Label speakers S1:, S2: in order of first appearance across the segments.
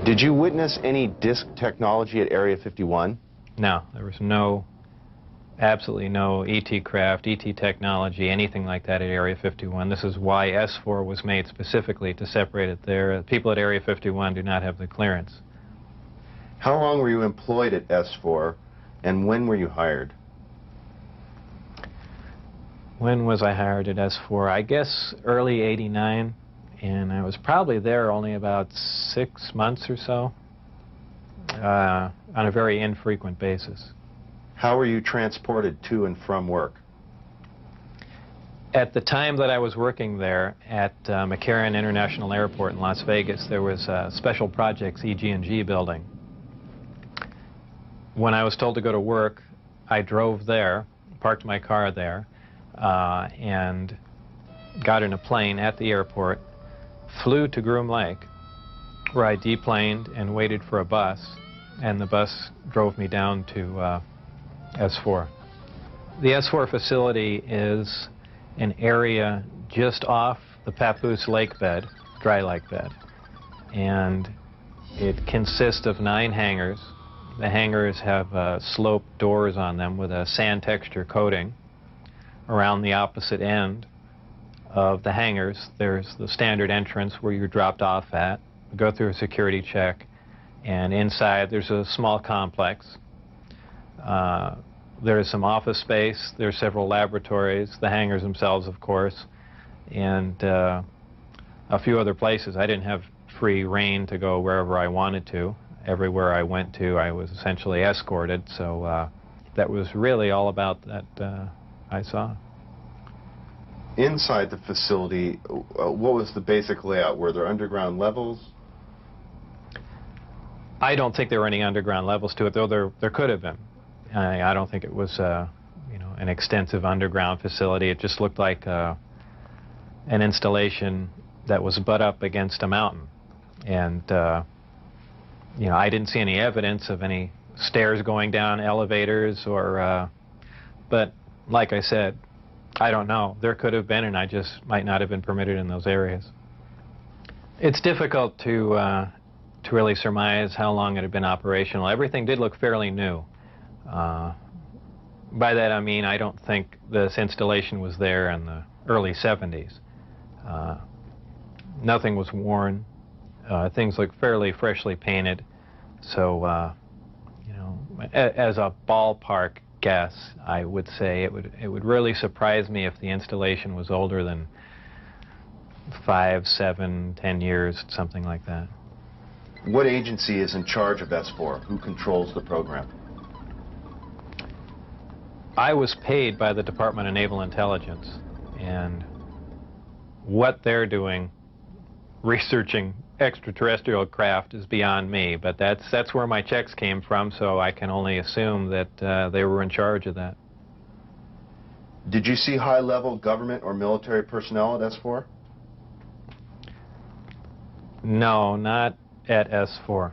S1: Did you witness any disc technology at Area 51?
S2: No, there was absolutely no ET craft, ET technology, anything like that at Area 51. This is why S4 was made specifically, to separate it there. People at Area 51 do not have the clearance.
S1: How long were you employed at S4, and when were you hired?
S2: When was I hired at S4? I guess early '89, and I was probably there only about 6 months or so, on a very infrequent basis.
S1: How were you transported to and from work?
S2: At the time that I was working there at McCarran International Airport in Las Vegas, there was a Special Projects EG&G building. When I was told to go to work, I drove there, parked my car there, and got in a plane at the airport, flew to Groom Lake, where I deplaned and waited for a bus, and the bus drove me down to S4. The S4 facility is an area just off the Papoose lake bed, dry lake bed, and it consists of 9 hangars. The hangars have sloped doors on them with a sand texture coating. Around the opposite end of the hangars, there's the standard entrance where you're dropped off at, go through a security check, and inside there's a small complex. There's some office space, there's several laboratories, the hangars themselves, of course, and a few other places. I didn't have free rein to go wherever I wanted to. Everywhere I went to, I was essentially escorted, so that was really all about that I saw.
S1: Inside the facility, what was the basic layout? Were there underground levels?
S2: I don't think there were any underground levels to it, though there could have been. I don't think it was an extensive underground facility. It just looked like an installation that was butt up against a mountain. And I didn't see any evidence of any stairs going down, elevators, or but like I said, I don't know. There could have been, and I just might not have been permitted in those areas. It's difficult to really surmise how long it had been operational. Everything did look fairly new. By that I mean I don't think this installation was there in the early 70s. Nothing was worn. Things looked fairly freshly painted. So, as a ballpark guess, I would say it would really surprise me if the installation was older than 5, 7, 10 years, something like that.
S1: What agency is in charge of S4? Who controls the program?
S2: I was paid by the Department of Naval Intelligence, and what they're doing, researching extraterrestrial craft, is beyond me, but that's where my checks came from, so I can only assume that they were in charge of that.
S1: Did you see high-level government or military personnel at S4?
S2: No, not at S4.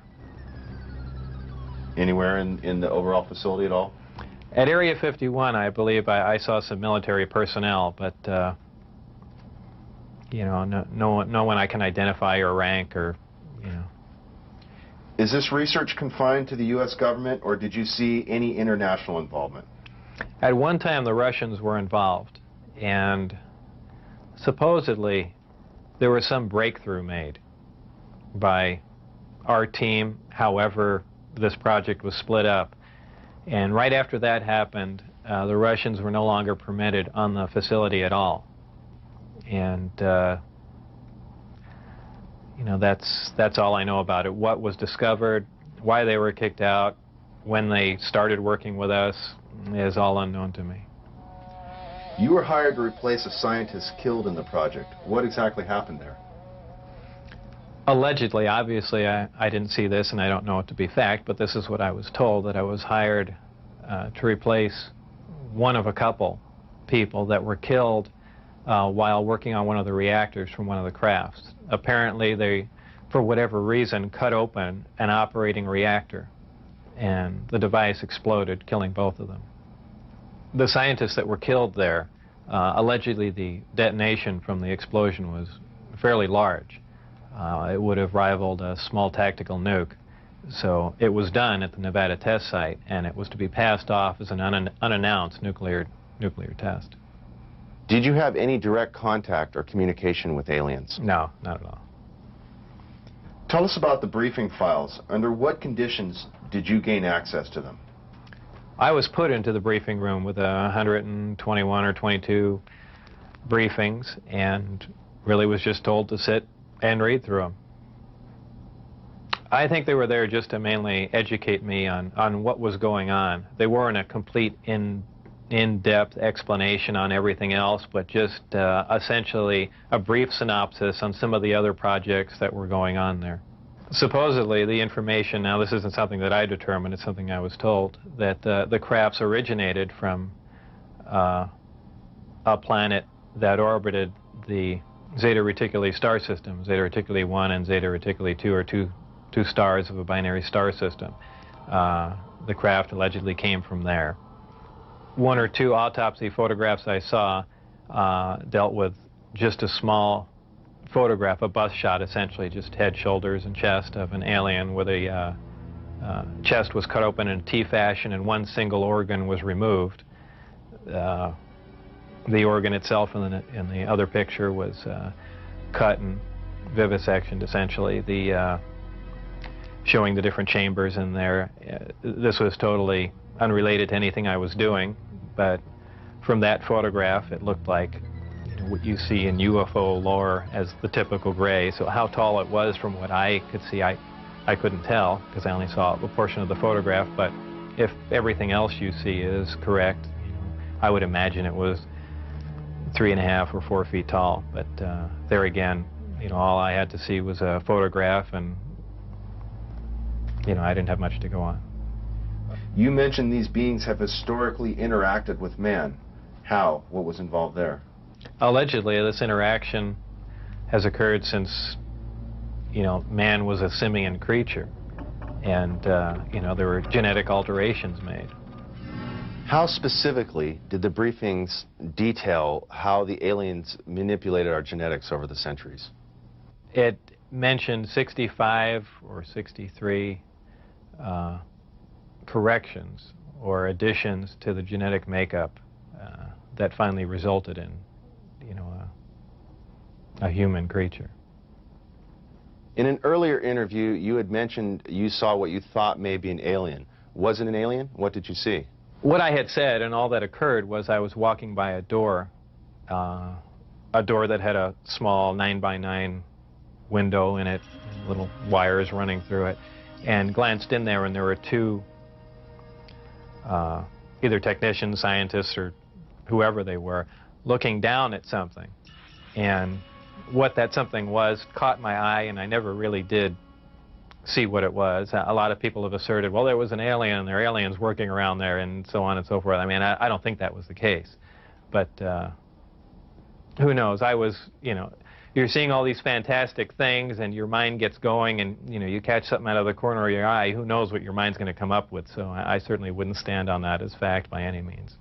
S1: Anywhere in the overall facility at all?
S2: At Area 51, I believe I saw some military personnel, but no one I can identify or rank or.
S1: Is this research confined to the U.S. government, or did you see any international involvement?
S2: At one time, the Russians were involved, and supposedly there was some breakthrough made by our team. However, this project was split up, and right after that happened, the Russians were no longer permitted on the facility at all. And that's all I know about it. What was discovered, why they were kicked out, when they started working with us, is all unknown to me.
S1: You were hired to replace a scientist killed in the project. What exactly happened there?
S2: Allegedly, obviously, I didn't see this, and I don't know it to be fact, but this is what I was told, that I was hired to replace one of a couple people that were killed while working on one of the reactors from one of the crafts. Apparently, they, for whatever reason, cut open an operating reactor, and the device exploded, killing both of them. The scientists that were killed there, allegedly the detonation from the explosion was fairly large. It would have rivaled a small tactical nuke. So it was done at the Nevada test site, and it was to be passed off as an unannounced nuclear test.
S3: Did you have any direct contact or communication with aliens?
S2: No, not at all.
S1: Tell us about the briefing files. Under what conditions did you gain access to them?
S2: I was put into the briefing room with 121 or 22 briefings, and really was just told to sit and read through them. I think they were there just to mainly educate me on what was going on. They weren't a complete in-depth explanation on everything else, but just essentially a brief synopsis on some of the other projects that were going on there. Supposedly, the information, now this isn't something that I determined, it's something I was told, that the crafts originated from a planet that orbited the Zeta Reticuli star system. Zeta Reticuli 1 and Zeta Reticuli 2 are two stars of a binary star system. The craft allegedly came from there. One or two autopsy photographs I saw dealt with just a small photograph, a bust shot essentially, just head, shoulders, and chest of an alien where the chest was cut open in T fashion and one single organ was removed. The organ itself in the other picture was cut and vivisectioned essentially. Showing the different chambers in there. This was totally unrelated to anything I was doing, but from that photograph it looked like what you see in UFO lore as the typical gray. So how tall it was from what I could see, I couldn't tell because I only saw a portion of the photograph, but if everything else you see is correct, I would imagine it was 3.5 or 4 feet tall. But there again, all I had to see was a photograph, and I didn't have much to go on.
S1: You mentioned these beings have historically interacted with man. How? What was involved there?
S2: Allegedly, this interaction has occurred since, man was a simian creature, and, there were genetic alterations made.
S3: How specifically did the briefings detail how the aliens manipulated our genetics over the centuries?
S2: It mentioned 65 or 63 corrections or additions to the genetic makeup that finally resulted in, a human creature.
S3: In an earlier interview, you had mentioned you saw what you thought may be an alien. Was it an alien? What did you see?
S2: What I had said and all that occurred was I was walking by a door that had a small 9x9 window in it, little wires running through it, and glanced in there, and there were two either technicians, scientists, or whoever they were, looking down at something. And what that something was caught my eye, and I never really did see what it was. A lot of people have asserted, well, there was an alien, and there are aliens working around there, and so on and so forth. I mean, I don't think that was the case. But who knows? I was, you're seeing all these fantastic things, and your mind gets going, and, you catch something out of the corner of your eye. Who knows what your mind's going to come up with? So I certainly wouldn't stand on that as fact by any means.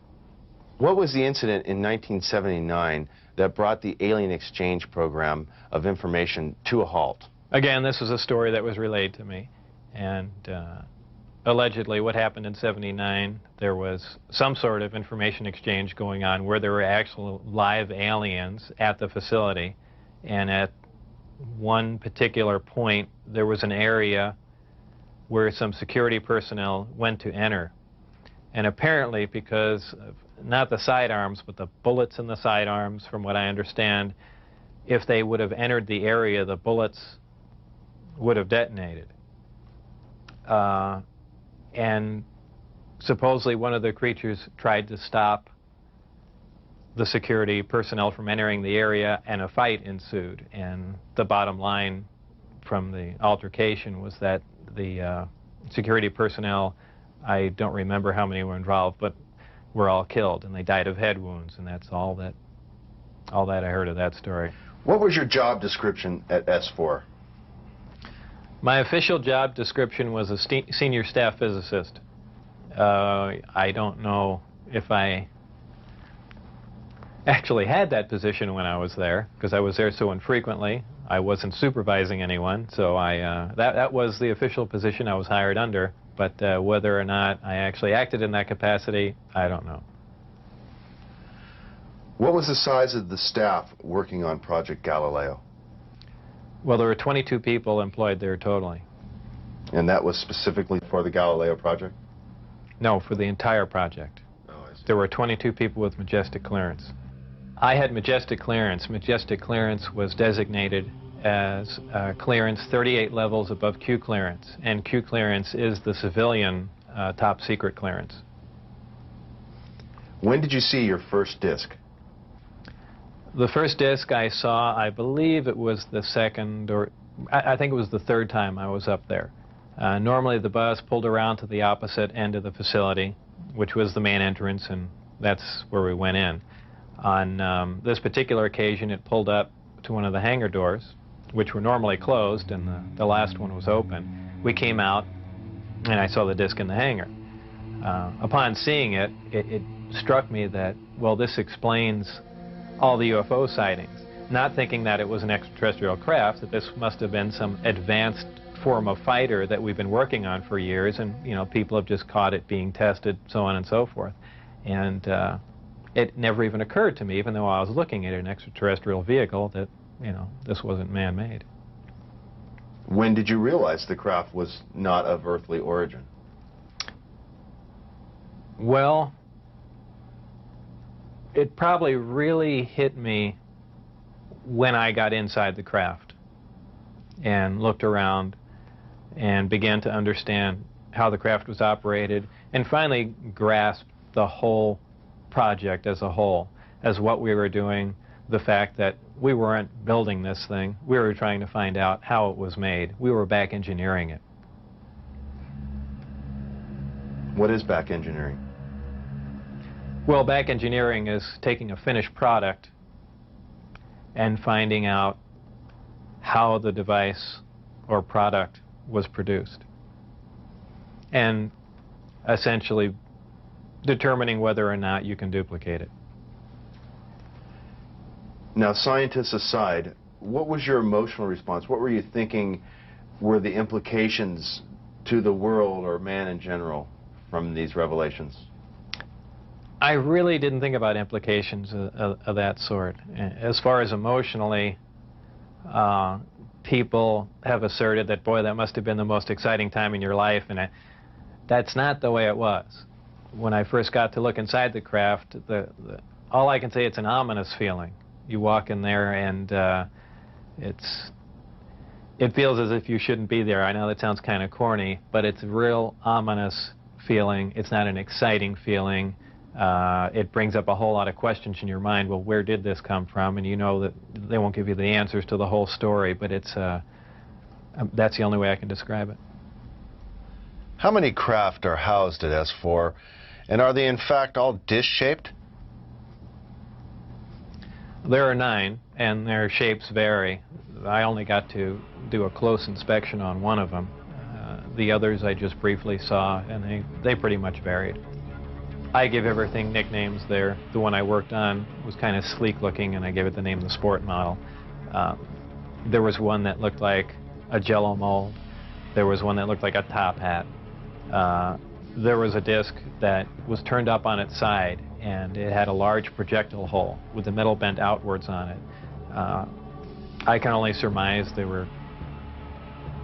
S3: What was the incident in 1979 that brought the alien exchange program of information to a halt?
S2: Again, this was a story that was relayed to me, and allegedly what happened in '79, there was some sort of information exchange going on where there were actual live aliens at the facility, and at one particular point there was an area where some security personnel went to enter, and apparently because of not the sidearms but the bullets in the sidearms, from what I understand, if they would have entered the area, the bullets would have detonated. And supposedly one of the creatures tried to stop the security personnel from entering the area, and a fight ensued. And the bottom line from the altercation was that the security personnel, I don't remember how many were involved, but were all killed, and they died of head wounds, and that's all that I heard of that story.
S1: What was your job description at S4?
S2: My official job description was a senior staff physicist. I don't know if I actually had that position when I was there, because I was there so infrequently. I wasn't supervising anyone, so that was the official position I was hired under. But whether or not I actually acted in that capacity, I don't know.
S1: What was the size of the staff working on Project Galileo?
S2: Well, there were 22 people employed there totally.
S1: And that was specifically for the Galileo project?
S2: No, for the entire project.
S1: Oh, I see.
S2: There were 22 people with majestic clearance. I had majestic clearance. Majestic clearance was designated as clearance 38 levels above Q clearance, and Q clearance is the civilian top secret clearance.
S1: When did you see your first disc?
S2: The first disc I saw, I believe it was the second, or I think it was the third time I was up there. Normally the bus pulled around to the opposite end of the facility, which was the main entrance, and that's where we went in. On this particular occasion, it pulled up to one of the hangar doors, which were normally closed, and the last one was open. We came out, and I saw the disc in the hangar. Upon seeing it, it struck me that, well, this explains all the UFO sightings, not thinking that it was an extraterrestrial craft, that this must have been some advanced form of fighter that we've been working on for years, and people have just caught it being tested, so on and so forth. And it never even occurred to me, even though I was looking at an extraterrestrial vehicle, that this wasn't man-made.
S1: When did you realize the craft was not of earthly origin?
S2: Well, it probably really hit me when I got inside the craft and looked around and began to understand how the craft was operated, and finally grasped the whole project as a whole, as what we were doing, the fact that we weren't building this thing, we were trying to find out how it was made. We were back engineering it.
S1: What is back engineering?
S2: Well, back engineering is taking a finished product and finding out how the device or product was produced, and essentially determining whether or not you can duplicate it.
S1: Now, scientists aside, what was your emotional response? What were you thinking were the implications to the world or man in general from these revelations?
S2: I really didn't think about implications of that sort. As far as emotionally, people have asserted that, boy, that must have been the most exciting time in your life, and that's not the way it was. When I first got to look inside the craft, all I can say, it's an ominous feeling. You walk in there and it feels as if you shouldn't be there. I know that sounds kind of corny, but it's a real ominous feeling. It's not an exciting feeling. It brings up a whole lot of questions in your mind. Well, where did this come from? And you know that they won't give you the answers to the whole story, but that's the only way I can describe it.
S3: How many craft are housed at S4, and are they in fact all disc-shaped?
S2: There are 9, and their shapes vary. I only got to do a close inspection on one of them. The others I just briefly saw, and they pretty much varied. I give everything nicknames there. The one I worked on was kind of sleek looking, and I gave it the name the Sport Model. There was one that looked like a Jello mold. There was one that looked like a top hat. There was a disc that was turned up on its side, and it had a large projectile hole with the metal bent outwards on it. I can only surmise they were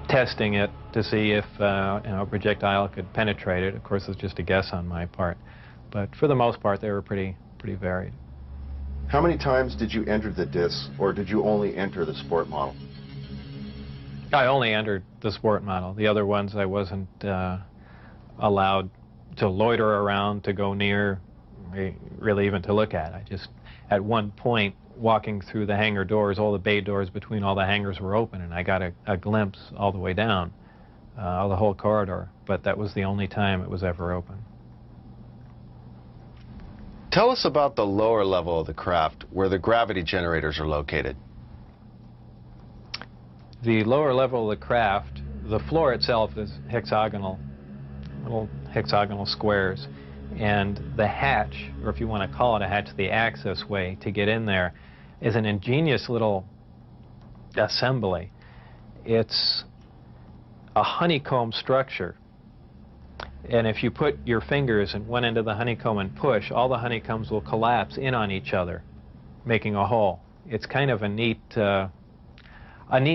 S2: testing it to see if a projectile could penetrate it. Of course, it's just a guess on my part. But for the most part, they were pretty varied.
S1: How many times did you enter the disc, or did you only enter the Sport Model?
S2: I only entered the Sport Model. The other ones I wasn't allowed to loiter around, to go near, really even to look at. I just, at one point, walking through the hangar doors, all the bay doors between all the hangars were open, and I got a glimpse all the way down, the whole corridor. But that was the only time it was ever open.
S3: Tell us about the lower level of the craft, where the gravity generators are located.
S2: The lower level of the craft, the floor itself is hexagonal, little hexagonal squares, And the hatch, or if you want to call it a hatch, the access way to get in there is an ingenious little assembly. It's a honeycomb structure. And if you put your fingers in one end of the honeycomb and push, all the honeycombs will collapse in on each other, making a hole. It's kind of a neat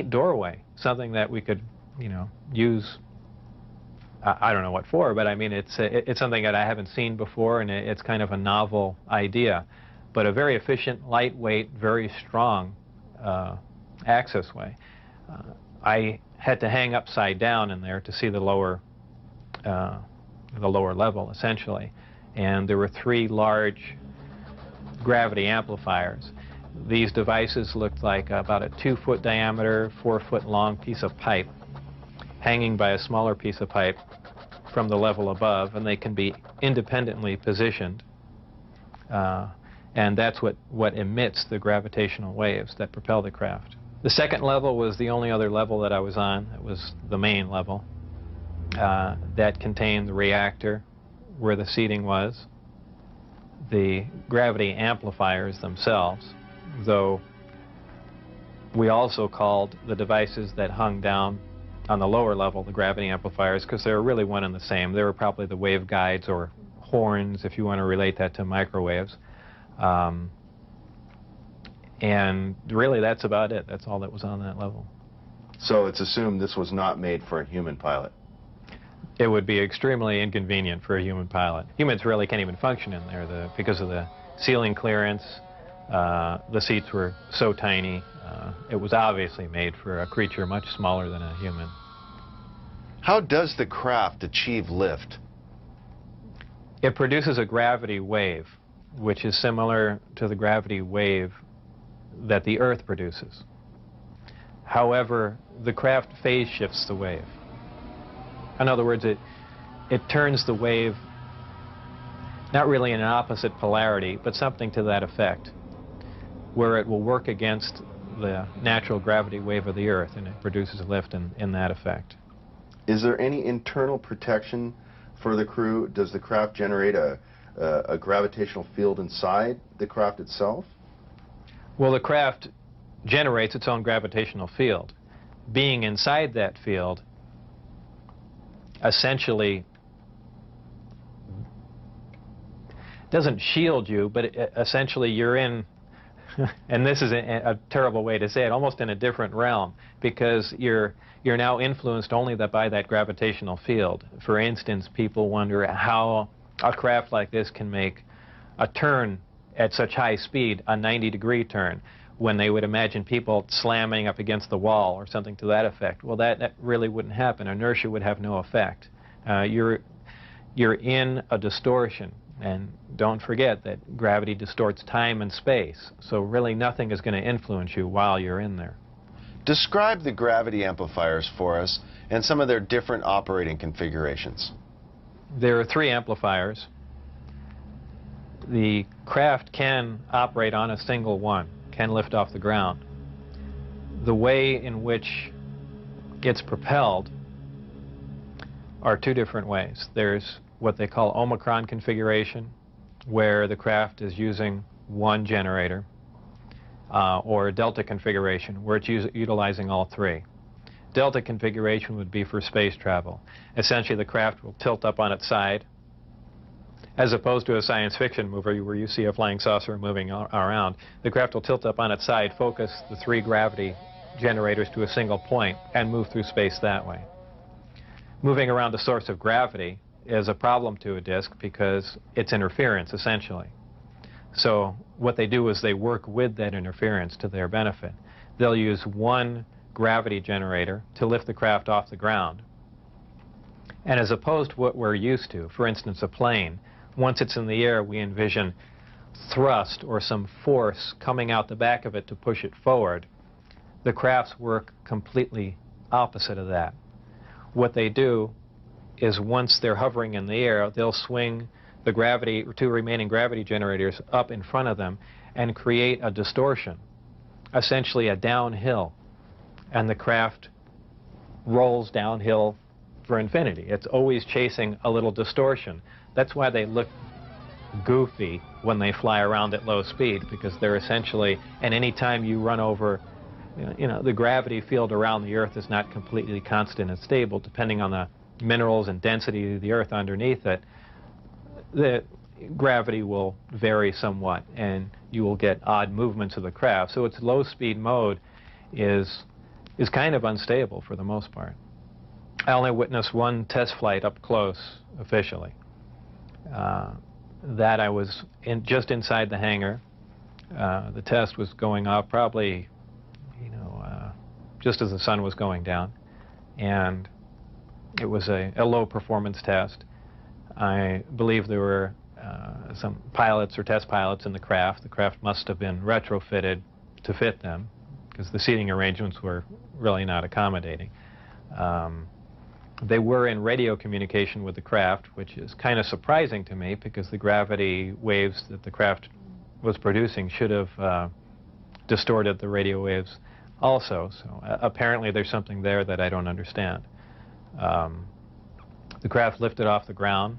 S2: doorway, something that we could, you know, use. I don't know what for, but I mean, it's something that I haven't seen before, and it's kind of a novel idea, but a very efficient, lightweight, very strong access way. I had to hang upside down in there to see the lower level, essentially, and there were 3 large gravity amplifiers. These devices looked like about a 2-foot diameter, 4-foot long piece of pipe hanging by a smaller piece of pipe from the level above, and they can be independently positioned, and that's what emits the gravitational waves that propel the craft. The second level was the only other level that I was on. It was the main level that contained the reactor where the seating was, the gravity amplifiers themselves, though we also called the devices that hung down on the lower level the gravity amplifiers, because they were really one and the same. They were probably the waveguides or horns, if you want to relate that to microwaves. And really, that's about it. That's all that was on that level.
S1: So it's assumed this was not made for a human pilot.
S2: It would be extremely inconvenient for a human pilot. Humans really can't even function in there because of the ceiling clearance. The seats were so tiny. It was obviously made for a creature much smaller than a human.
S3: How does the craft achieve lift?
S2: It produces a gravity wave, which is similar to the gravity wave that the Earth produces. However, the craft phase shifts the wave. In other words, it turns the wave not really in an opposite polarity, but something to that effect, where it will work against the natural gravity wave of the Earth, and it produces a lift in that effect.
S1: Is there any internal protection for the crew? Does the craft generate a gravitational field inside the craft itself?
S2: Well, the craft generates its own gravitational field. Being inside that field essentially doesn't shield you, but essentially you're in, and this is a terrible way to say it, almost in a different realm, because you're now influenced only by that gravitational field. For instance, people wonder how a craft like this can make a turn at such high speed, a 90-degree turn, when they would imagine people slamming up against the wall or something to that effect. Well, that really wouldn't happen. Inertia would have no effect. You're in a distortion. And don't forget that gravity distorts time and space, so really nothing is going to influence you while you're in there.
S3: Describe the gravity amplifiers for us and some of their different operating configurations.
S2: There are 3 amplifiers. The craft can operate on a single one, can lift off the ground. The way in which it's propelled are 2 different ways. There's what they call Omicron configuration, where the craft is using one generator, or Delta configuration, where it's utilizing all 3. Delta configuration would be for space travel. Essentially, the craft will tilt up on its side, as opposed to a science fiction movie where you see a flying saucer moving around. The craft will tilt up on its side, focus the 3 gravity generators to a single point, and move through space that way. Moving around the source of gravity is a problem to a disk because it's interference, essentially. So what they do is they work with that interference to their benefit. They'll use one gravity generator to lift the craft off the ground. And as opposed to what we're used to, for instance, a plane, once it's in the air, we envision thrust or some force coming out the back of it to push it forward. The crafts work completely opposite of that. What they do is once they're hovering in the air, they'll swing the 2 remaining gravity generators up in front of them and create a distortion, essentially a downhill, and the craft rolls downhill for infinity. It's always chasing a little distortion. That's why they look goofy when they fly around at low speed, because they're essentially, and any time you run over, the gravity field around the Earth is not completely constant and stable. Depending on the minerals and density of the Earth underneath it, the gravity will vary somewhat, and you will get odd movements of the craft. So its low-speed mode is kind of unstable for the most part. I only witnessed one test flight up close, officially. That I was just inside the hangar. The test was going off probably, just as the sun was going down, and it was a low-performance test. I believe there were some pilots or test pilots in the craft. The craft must have been retrofitted to fit them, because the seating arrangements were really not accommodating. They were in radio communication with the craft, which is kind of surprising to me, because the gravity waves that the craft was producing should have distorted the radio waves also. So apparently there's something there that I don't understand. The craft lifted off the ground,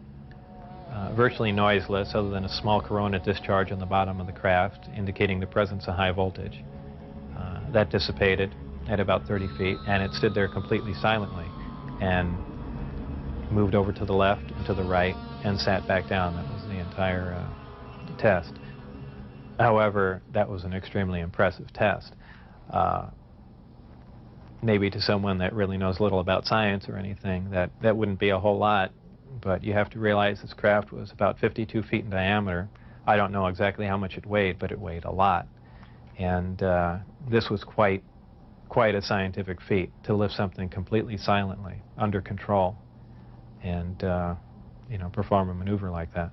S2: virtually noiseless, other than a small corona discharge on the bottom of the craft, indicating the presence of high voltage. That dissipated at about 30 feet, and it stood there completely silently, and moved over to the left and to the right, and sat back down. That was the entire test. However, that was an extremely impressive test. Maybe to someone that really knows little about science or anything, that wouldn't be a whole lot, but you have to realize this craft was about 52 feet in diameter. I don't know exactly how much it weighed, but it weighed a lot. And this was quite a scientific feat, to lift something completely silently, under control, and perform a maneuver like that.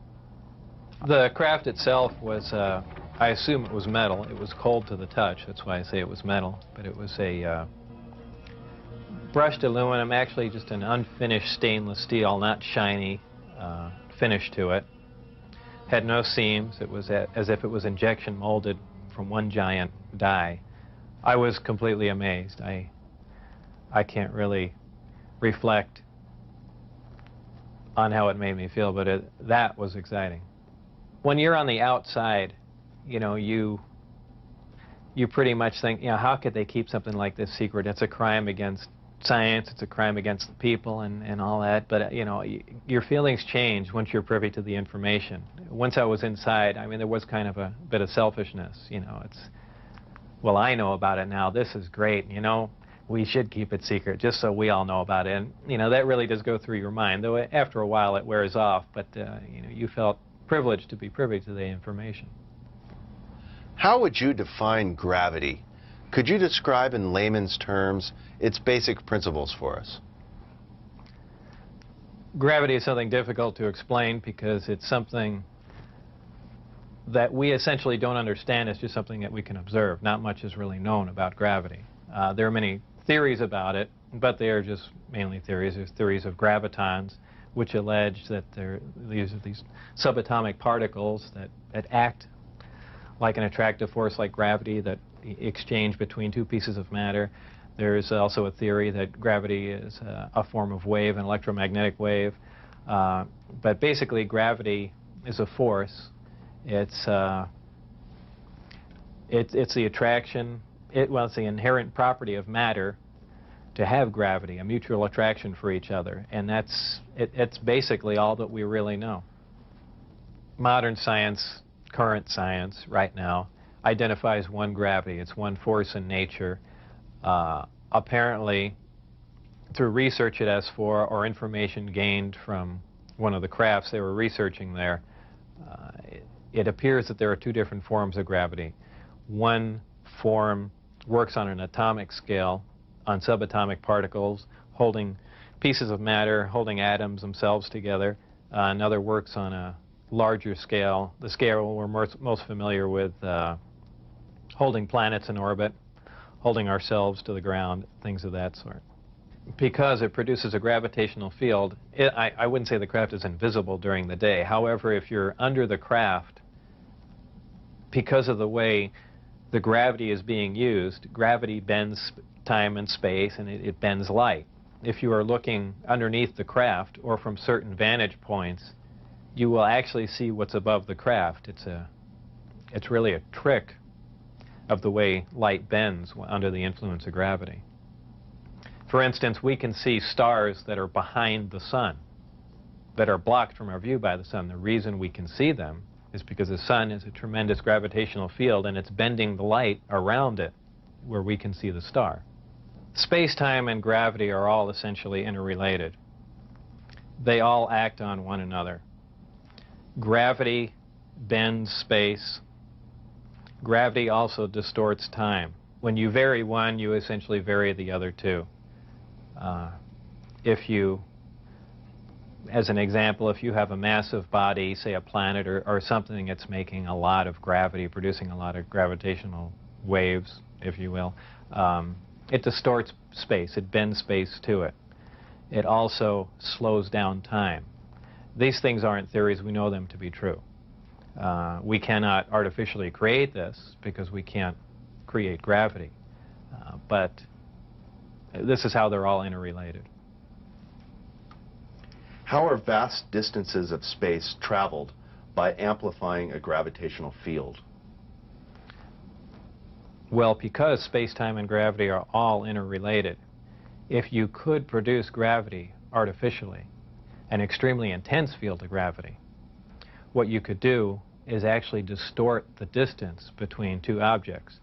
S2: The craft itself was, I assume it was metal. It was cold to the touch, that's why I say it was metal, but it was a brushed aluminum, actually just an unfinished stainless steel, not shiny, finish to it. Had no seams. It was as if it was injection molded from one giant die. I was completely amazed. I can't really reflect on how it made me feel, but that was exciting. When you're on the outside, you pretty much think, how could they keep something like this secret? It's a crime against science, it's a crime against the people, and all that. But your feelings change once you're privy to the information. Once I was inside, there was kind of a bit of selfishness. It's, well, I know about it now. This is great. We should keep it secret just so we all know about it. And that really does go through your mind. Though after a while it wears off. But you felt privileged to be privy to the information.
S3: How would you define gravity? Could you describe in layman's terms its basic principles for us?
S2: Gravity is something difficult to explain, because it's something that we essentially don't understand. It's just something that we can observe. Not much is really known about gravity. There are many theories about it, but they are just mainly theories. There's theories of gravitons, which allege that these are these subatomic particles that act like an attractive force like gravity, that exchange between two pieces of matter. There's also a theory that gravity is a form of wave, an electromagnetic wave. But basically, gravity is a force. It's the attraction. It's the inherent property of matter to have gravity, a mutual attraction for each other, and it's basically all that we really know. Modern science, current science, right now, identifies one gravity. It's one force in nature. Apparently, through research at S4 or information gained from one of the crafts they were researching there, it appears that there are two different forms of gravity. One form works on an atomic scale, on subatomic particles, holding pieces of matter, holding atoms themselves together. Another works on a larger scale, the scale we're most familiar with, holding planets in orbit, holding ourselves to the ground, things of that sort. Because it produces a gravitational field, I wouldn't say the craft is invisible during the day. However, if you're under the craft, because of the way the gravity is being used, gravity bends time and space, and it bends light. If you are looking underneath the craft or from certain vantage points, you will actually see what's above the craft. It's really a trick of the way light bends under the influence of gravity. For instance, we can see stars that are behind the sun, that are blocked from our view by the sun. The reason we can see them is because the sun is a tremendous gravitational field and it's bending the light around it where we can see the star. Space-time and gravity are all essentially interrelated. They all act on one another. Gravity bends space. Gravity also distorts time. When you vary one, you essentially vary the other two. As an example, if you have a massive body, say a planet or something that's making a lot of gravity, producing a lot of gravitational waves, if you will, it distorts space. It bends space to it. It also slows down time. These things aren't theories. We know them to be true. We cannot artificially create this because we can't create gravity. But this is how they're all interrelated.
S1: How are vast distances of space traveled by amplifying a gravitational field?
S2: Well, because space-time and gravity are all interrelated, if you could produce gravity artificially, an extremely intense field of gravity, what you could do is actually distort the distance between two objects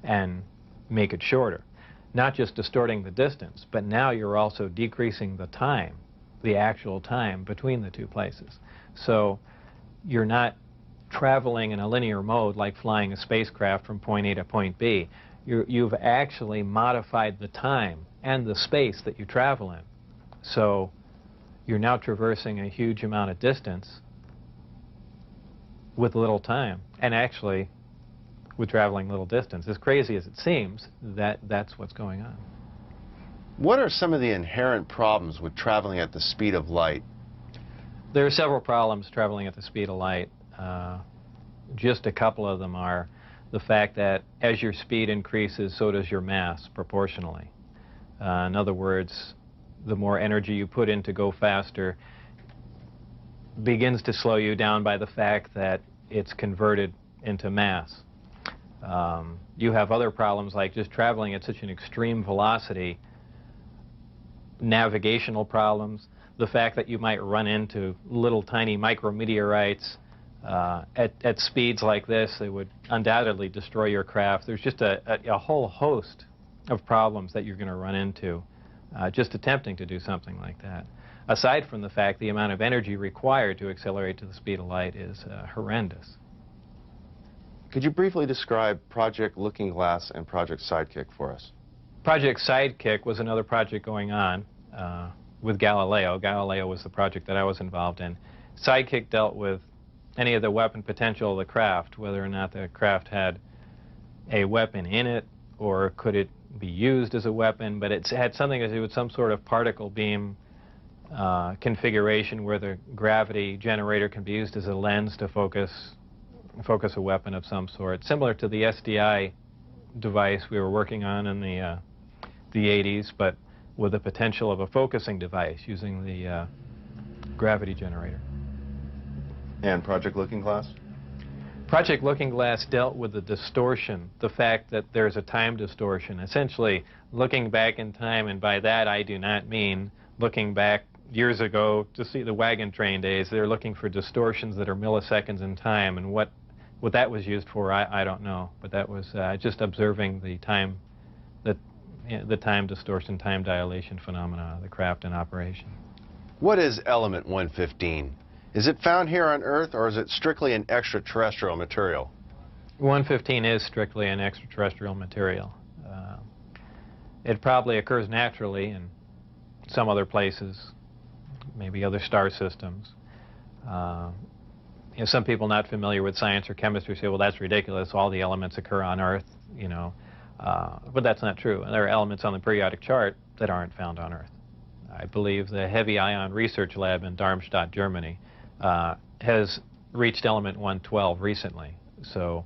S2: and make it shorter. Not just distorting the distance, but now you're also decreasing the time, the actual time between the two places. So you're not traveling in a linear mode like flying a spacecraft from point A to point B. You've actually modified the time and the space that you travel in. So you're now traversing a huge amount of distance with little time, and actually with traveling little distance. As crazy as it seems, that's what's going on.
S3: What are some of the inherent problems with traveling at the speed of light?
S2: There are several problems traveling at the speed of light. Just a couple of them are the fact that as your speed increases, so does your mass proportionally. In other words, the more energy you put in to go faster begins to slow you down by the fact that it's converted into mass. You have other problems like just traveling at such an extreme velocity, navigational problems, the fact that you might run into little tiny micrometeorites at speeds like this. They would undoubtedly destroy your craft. There's just a whole host of problems that you're going to run into just attempting to do something like that. Aside from the fact the amount of energy required to accelerate to the speed of light is horrendous.
S3: Could you briefly describe Project Looking Glass and Project Sidekick for us?
S2: Project Sidekick was another project going on with Galileo. Galileo was the project that I was involved in. Sidekick dealt with any of the weapon potential of the craft, whether or not the craft had a weapon in it or could it be used as a weapon, but it had something to do with some sort of particle beam configuration where the gravity generator can be used as a lens to focus a weapon of some sort, similar to the SDI device we were working on in the 80s, but with the potential of a focusing device using the gravity generator.
S1: And Project Looking Glass?
S2: Project Looking Glass dealt with the distortion, the fact that there's a time distortion, essentially looking back in time, and by that I do not mean looking back years ago to see the wagon train days. They're looking for distortions that are milliseconds in time, and what that was used for, I don't know, but that was just observing the time, the time distortion, time dilation phenomena of the craft in operation.
S3: What is element 115? Is it found here on Earth, or is it strictly an extraterrestrial material?
S2: 115 is strictly an extraterrestrial material. It probably occurs naturally in some other places, maybe other star systems. Some people not familiar with science or chemistry say, well, that's ridiculous, all the elements occur on Earth, but that's not true. There are elements on the periodic chart that aren't found on Earth. I believe the Heavy Ion Research Lab in Darmstadt, Germany, has reached element 112 recently. So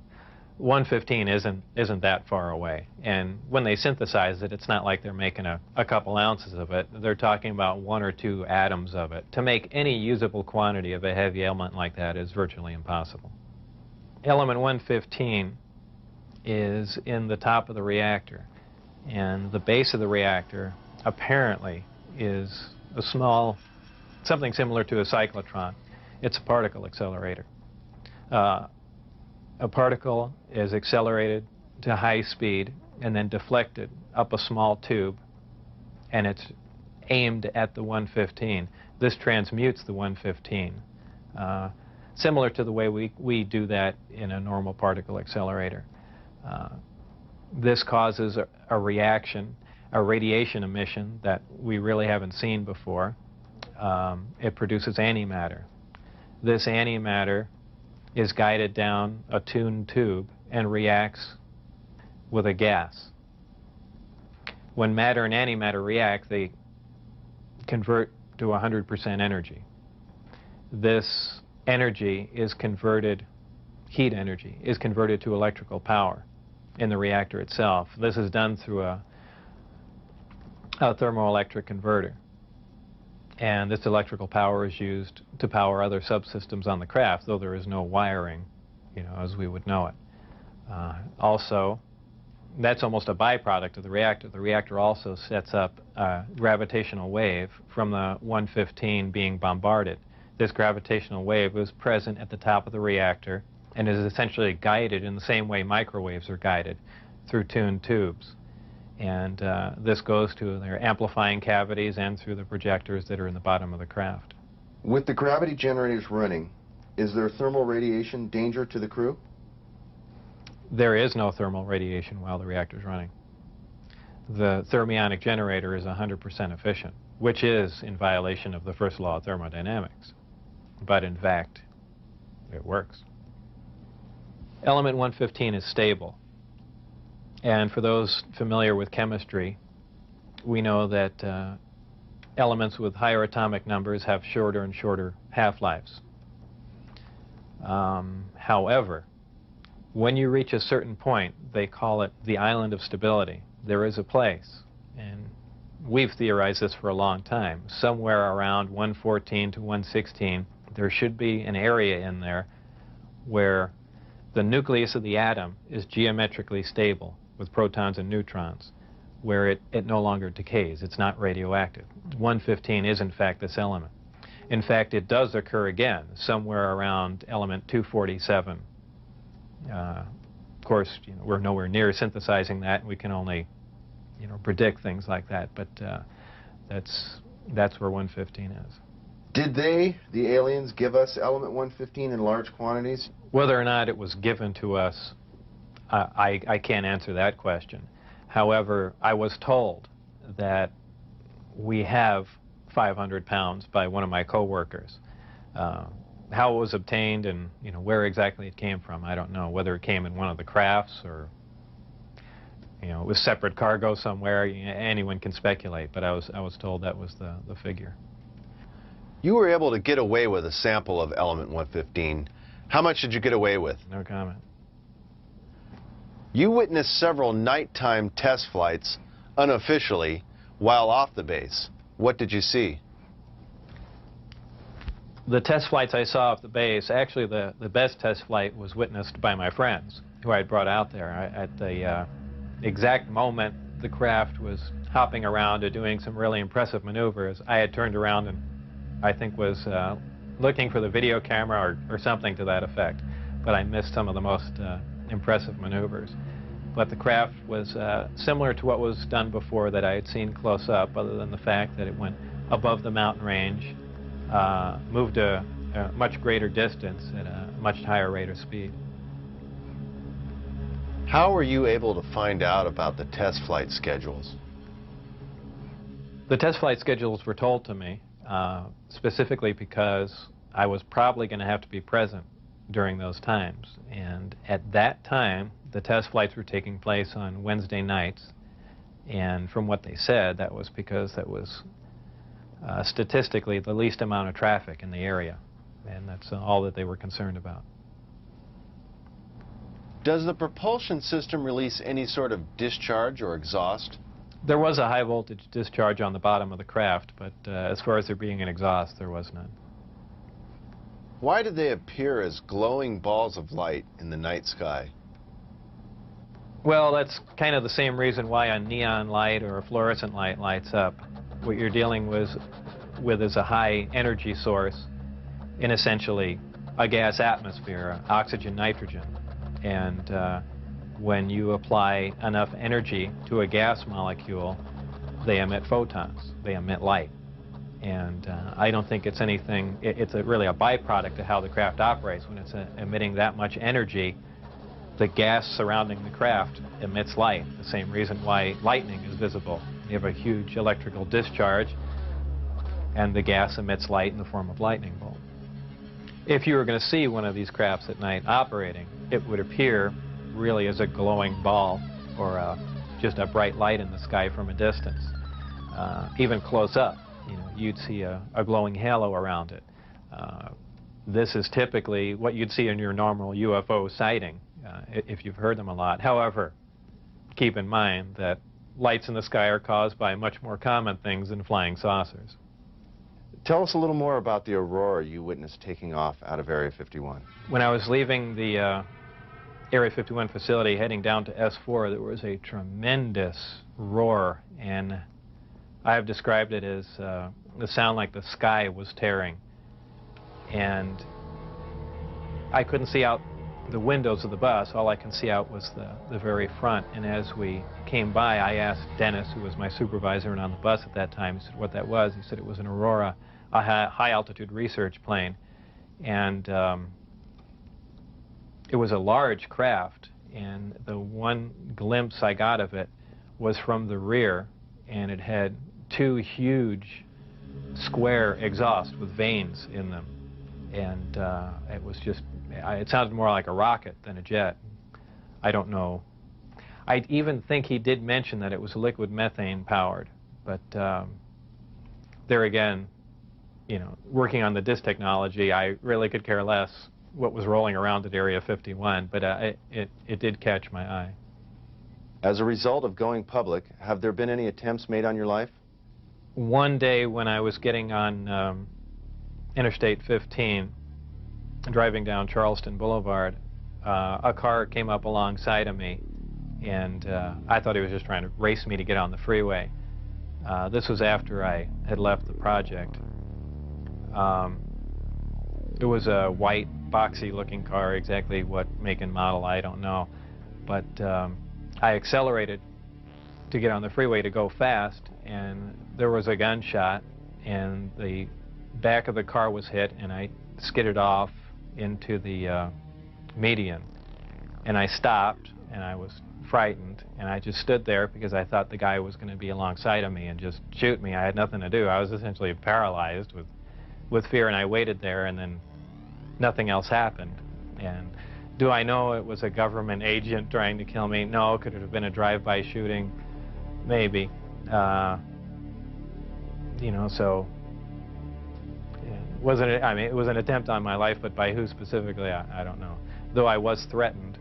S2: 115 isn't that far away, and when they synthesize it, it's not like they're making a couple ounces of it. They're talking about 1 or 2 atoms of it. To make any usable quantity of a heavy element like that is virtually impossible. Element 115 is in the top of the reactor, and the base of the reactor apparently is a small, something similar to a cyclotron. It's a particle accelerator. A particle is accelerated to high speed and then deflected up a small tube, and it's aimed at the 115. This transmutes the 115, similar to the way we do that in a normal particle accelerator. This causes a reaction, a radiation emission that we really haven't seen before. It produces antimatter. This antimatter is guided down a tuned tube and reacts with a gas. When matter and antimatter react, they convert to 100% energy. This energy is converted, heat energy, is converted to electrical power in the reactor itself. This is done through a thermoelectric converter. And this electrical power is used to power other subsystems on the craft, though there is no wiring, as we would know it. Also, that's almost a byproduct of the reactor. The reactor also sets up a gravitational wave from the 115 being bombarded. This gravitational wave is present at the top of the reactor and is essentially guided in the same way microwaves are guided, through tuned tubes. And this goes to their amplifying cavities and through the projectors that are in the bottom of the craft.
S1: With the gravity generators running, is there thermal radiation danger to the crew?
S2: There is no thermal radiation while the reactor is running. The thermionic generator is 100% efficient, which is in violation of the first law of thermodynamics. But in fact, it works. Element 115 is stable. And for those familiar with chemistry, we know that elements with higher atomic numbers have shorter and shorter half-lives. However, when you reach a certain point, they call it the island of stability. There is a place, and we've theorized this for a long time, somewhere around 114 to 116, there should be an area in there where the nucleus of the atom is geometrically stable with protons and neutrons, where it no longer decays. It's not radioactive. 115 is, in fact, this element. In fact, it does occur again somewhere around element 247. Of course, we're nowhere near synthesizing that, and we can only, predict things like that. But that's where 115 is.
S1: Did the aliens, give us element 115 in large quantities?
S2: Whether or not it was given to us, I can't answer that question. However, I was told that we have 500 pounds by one of my co-workers. How it was obtained and where exactly it came from, I don't know. Whether it came in one of the crafts or it was separate cargo somewhere, anyone can speculate. But I was told that was the figure.
S3: You were able to get away with a sample of element 115. How much did you get away with?
S2: No comment.
S3: You witnessed several nighttime test flights unofficially while off the base. What did you see?
S2: The test flights I saw off the base, actually the best test flight was witnessed by my friends who I had brought out there. At the exact moment the craft was hopping around and doing some really impressive maneuvers, I had turned around and I think was looking for the video camera or something to that effect. But I missed some of the most impressive maneuvers. But the craft was similar to what was done before that I had seen close up, other than the fact that it went above the mountain range, moved a much greater distance at a much higher rate of speed.
S3: How were you able to find out about the test flight schedules?
S2: The test flight schedules were told to me specifically because I was probably going to have to be present during those times. And at that time, the test flights were taking place on Wednesday nights. And from what they said, that was because that was statistically the least amount of traffic in the area. And that's all that they were concerned about.
S3: Does the propulsion system release any sort of discharge or exhaust?
S2: There was a high voltage discharge on the bottom of the craft, but as far as there being an exhaust, there was none.
S3: Why did they appear as glowing balls of light in the night sky?
S2: Well, that's kind of the same reason why a neon light or a fluorescent light lights up. What you're dealing with is a high energy source in essentially a gas atmosphere, oxygen, nitrogen. And when you apply enough energy to a gas molecule, they emit photons, they emit light. And I don't think it's anything, it's really a byproduct of how the craft operates. When it's emitting that much energy, the gas surrounding the craft emits light, the same reason why lightning is visible. You have a huge electrical discharge, and the gas emits light in the form of lightning bolt. If you were going to see one of these crafts at night operating, it would appear really as a glowing ball or just a bright light in the sky from a distance. Even close up, you'd see a glowing halo around it. This is typically what you'd see in your normal UFO sighting, if you've heard them a lot. However, keep in mind that lights in the sky are caused by much more common things than flying saucers.
S3: Tell us a little more about the aurora you witnessed taking off out of Area 51.
S2: When I was leaving the Area 51 facility heading down to S4, there was a tremendous roar, and I have described it as the sound like the sky was tearing. And I couldn't see out the windows of the bus. All I can see out was the very front. And as we came by, I asked Dennis, who was my supervisor and on the bus at that time, he said what that was. He said it was an Aurora, a high-altitude research plane. And it was a large craft, and the one glimpse I got of it was from the rear, and it had two huge square exhausts with vanes in them. And it was just, it sounded more like a rocket than a jet. I don't know. I even think he did mention that it was liquid methane powered, but there again, working on the disk technology, I really could care less what was rolling around at Area 51, but it did catch my eye.
S3: As a result of going public, have there been any attempts made on your life?
S2: One day when I was getting on Interstate 15, driving down Charleston Boulevard, a car came up alongside of me, and I thought he was just trying to race me to get on the freeway. This was after I had left the project. It was a white, boxy-looking car. Exactly what make and model, I don't know. But I accelerated to get on the freeway to go fast, and there was a gunshot, and the back of the car was hit, and I skidded off into the median. And I stopped, and I was frightened, and I just stood there because I thought the guy was going to be alongside of me and just shoot me. I had nothing to do. I was essentially paralyzed with fear, and I waited there, and then nothing else happened. And do I know it was a government agent trying to kill me? No. Could it have been a drive-by shooting? Maybe. So it was an attempt on my life, but by who specifically, I don't know. Though I was threatened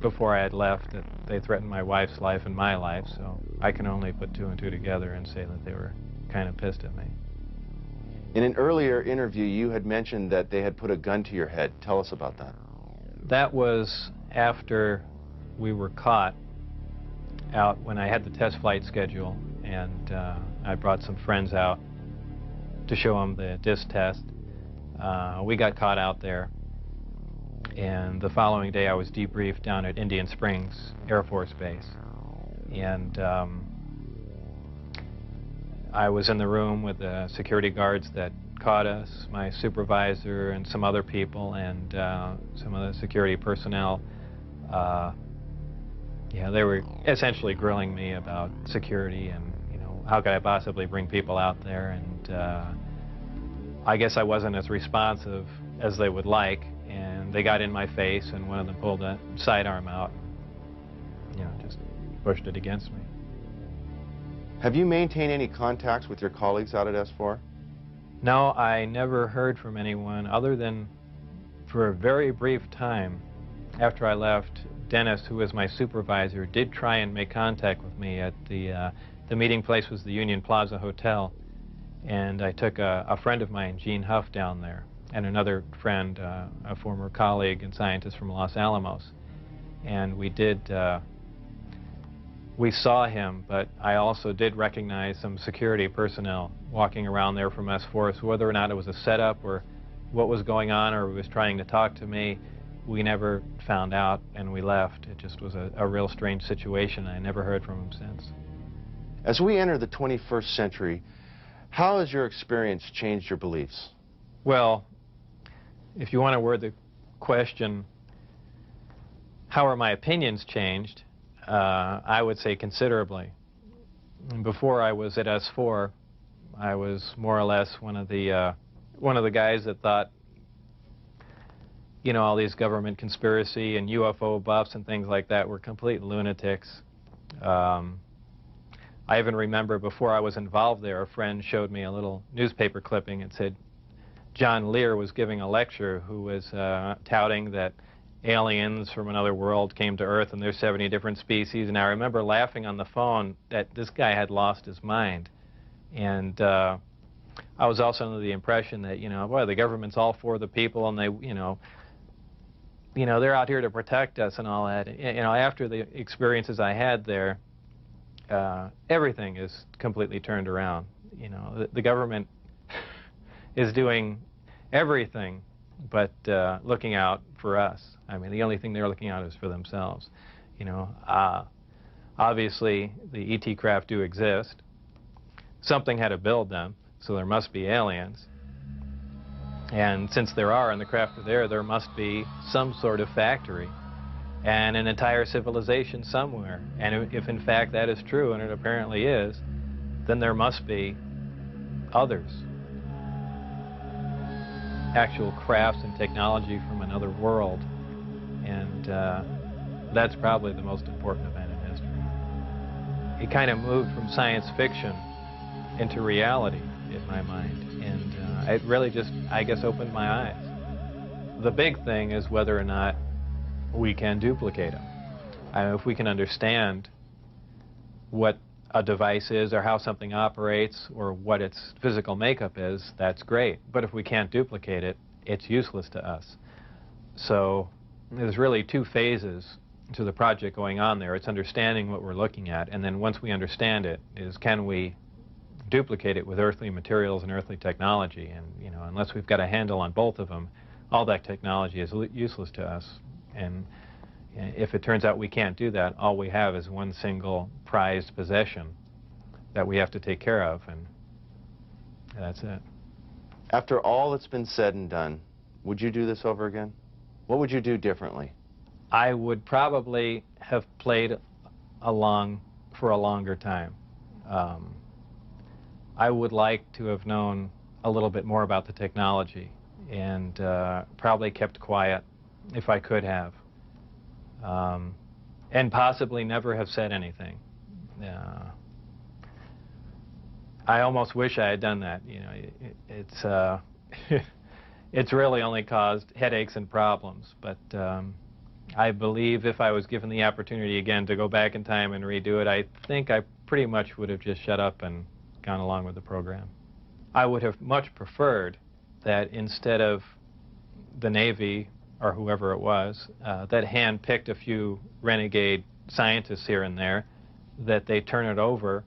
S2: before I had left, that they threatened my wife's life and my life, so I can only put two and two together and say that they were kind of pissed at me.
S3: In an earlier interview, you had mentioned that they had put a gun to your head. Tell us about that.
S2: That was after we were caught out when I had the test flight schedule, and I brought some friends out to show them the disc test. We got caught out there, and the following day I was debriefed down at Indian Springs Air Force Base. And I was in the room with the security guards that caught us, my supervisor and some other people, and some of the security personnel. They were essentially grilling me about security and, how could I possibly bring people out there, and I guess I wasn't as responsive as they would like, and they got in my face, and one of them pulled a sidearm out and, just pushed it against me.
S3: Have you maintained any contacts with your colleagues out at S4?
S2: No, I never heard from anyone other than for a very brief time. after I left, Dennis, who was my supervisor, did try and make contact with me at the meeting place was the Union Plaza Hotel, and I took a friend of mine, Gene Huff, down there, and another friend, a former colleague and scientist from Los Alamos, and we saw him, but I also did recognize some security personnel walking around there from S4, so whether or not it was a setup or what was going on or he was trying to talk to me, we never found out, and we left. It just was a real strange situation. I never heard from him since.
S3: As we enter the 21st century, how has your experience changed your beliefs?
S2: Well, if you want to word the question, how are my opinions changed? I would say considerably. Before I was at S4, I was more or less one of the guys that thought, you know, all these government conspiracy and UFO buffs and things like that were complete lunatics. I even remember before I was involved there, a friend showed me a little newspaper clipping. It said John Lear was giving a lecture who was touting that aliens from another world came to Earth and there's 70 different species. And I remember laughing on the phone that this guy had lost his mind. And I was also under the impression that, you know, boy, the government's all for the people and they, you know, they're out here to protect us and all that. You know, after the experiences I had there, everything is completely turned around. You know, the government is doing everything but looking out for us. I mean, the only thing they're looking out is for themselves. You know, obviously the ET craft do exist. Something had to build them, so there must be aliens. And since there are and the craft are there must be some sort of factory and an entire civilization somewhere. And if in fact that is true, and it apparently is, then there must be others. Actual crafts and technology from another world. And that's probably the most important event in history. It kind of moved from science fiction into reality in my mind. And it really just, I guess, opened my eyes. The big thing is whether or not we can duplicate them. If we can understand what a device is or how something operates or what its physical makeup is, that's great. But if we can't duplicate it, it's useless to us. So there's really two phases to the project going on there. It's understanding what we're looking at, and then once we understand it, is can we duplicate it with earthly materials and earthly technology? And, you know, unless we've got a handle on both of them, all that technology is useless to us. And if it turns out we can't do that, all we have is one single prized possession that we have to take care of, and that's it.
S3: After all that's been said and done, would you do this over again? What would you do differently?
S2: I would probably have played along for a longer time. I would like to have known a little bit more about the technology and probably kept quiet if I could have. And possibly never have said anything. I almost wish I had done that. You know, it's really only caused headaches and problems. But I believe if I was given the opportunity again to go back in time and redo it, I think I pretty much would have just shut up and gone along with the program. I would have much preferred that instead of the Navy or whoever it was, that hand-picked a few renegade scientists here and there, that they turn it over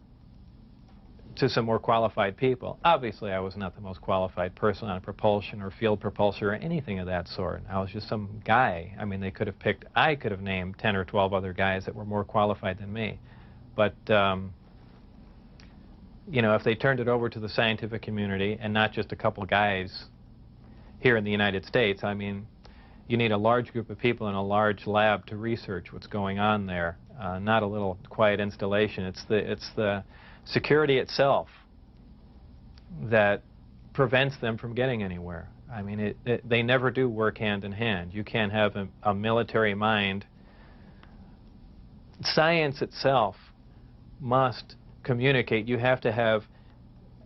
S2: to some more qualified people. Obviously, I was not the most qualified person on propulsion or field propulsion or anything of that sort. I was just some guy. I mean, they could have picked, I could have named 10 or 12 other guys that were more qualified than me. But, you know, if they turned it over to the scientific community and not just a couple guys here in the United States, I mean, you need a large group of people in a large lab to research what's going on there, not a little quiet installation. It's the security itself that prevents them from getting anywhere. I mean, they never do work hand in hand. You can't have a military mind. Science itself must communicate. You have to have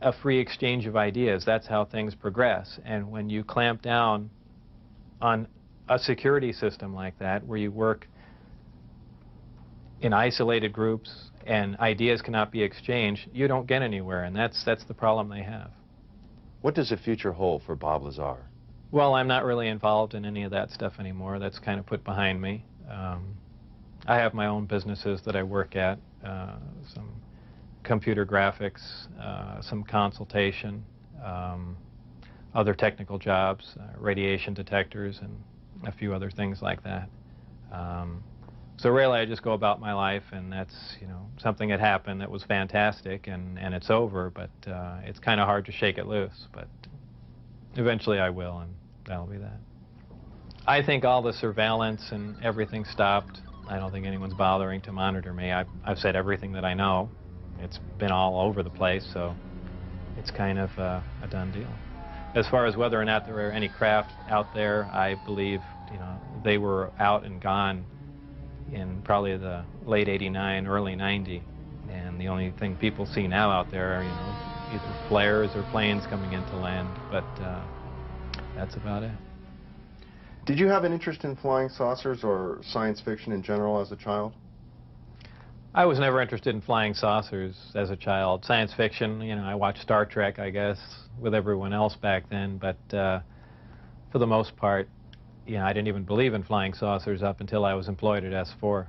S2: a free exchange of ideas. That's how things progress. And when you clamp down on a security system like that, where you work in isolated groups and ideas cannot be exchanged, you don't get anywhere, and that's the problem they have.
S3: What does the future hold for Bob Lazar?
S2: Well, I'm not really involved in any of that stuff anymore. That's kind of put behind me. I have my own businesses that I work at, some computer graphics, some consultation, other technical jobs, radiation detectors, and a few other things like that. So really, I just go about my life, and that's, you know, something that happened that was fantastic, and it's over, but it's kind of hard to shake it loose, but eventually I will, and that'll be that. I think all the surveillance and everything stopped. I don't think anyone's bothering to monitor me. I've said everything that I know. It's been all over the place, so it's kind of a done deal. As far as whether or not there are any craft out there, I believe, you know, they were out and gone in probably the late '89, early '90, and the only thing people see now out there are, you know, either flares or planes coming into land, but that's about it.
S1: Did you have an interest in flying saucers or science fiction in general as a child?
S2: I was never interested in flying saucers as a child. Science fiction, you know, I watched Star Trek, I guess, with everyone else back then, but for the most part, you know, I didn't even believe in flying saucers up until I was employed at S4.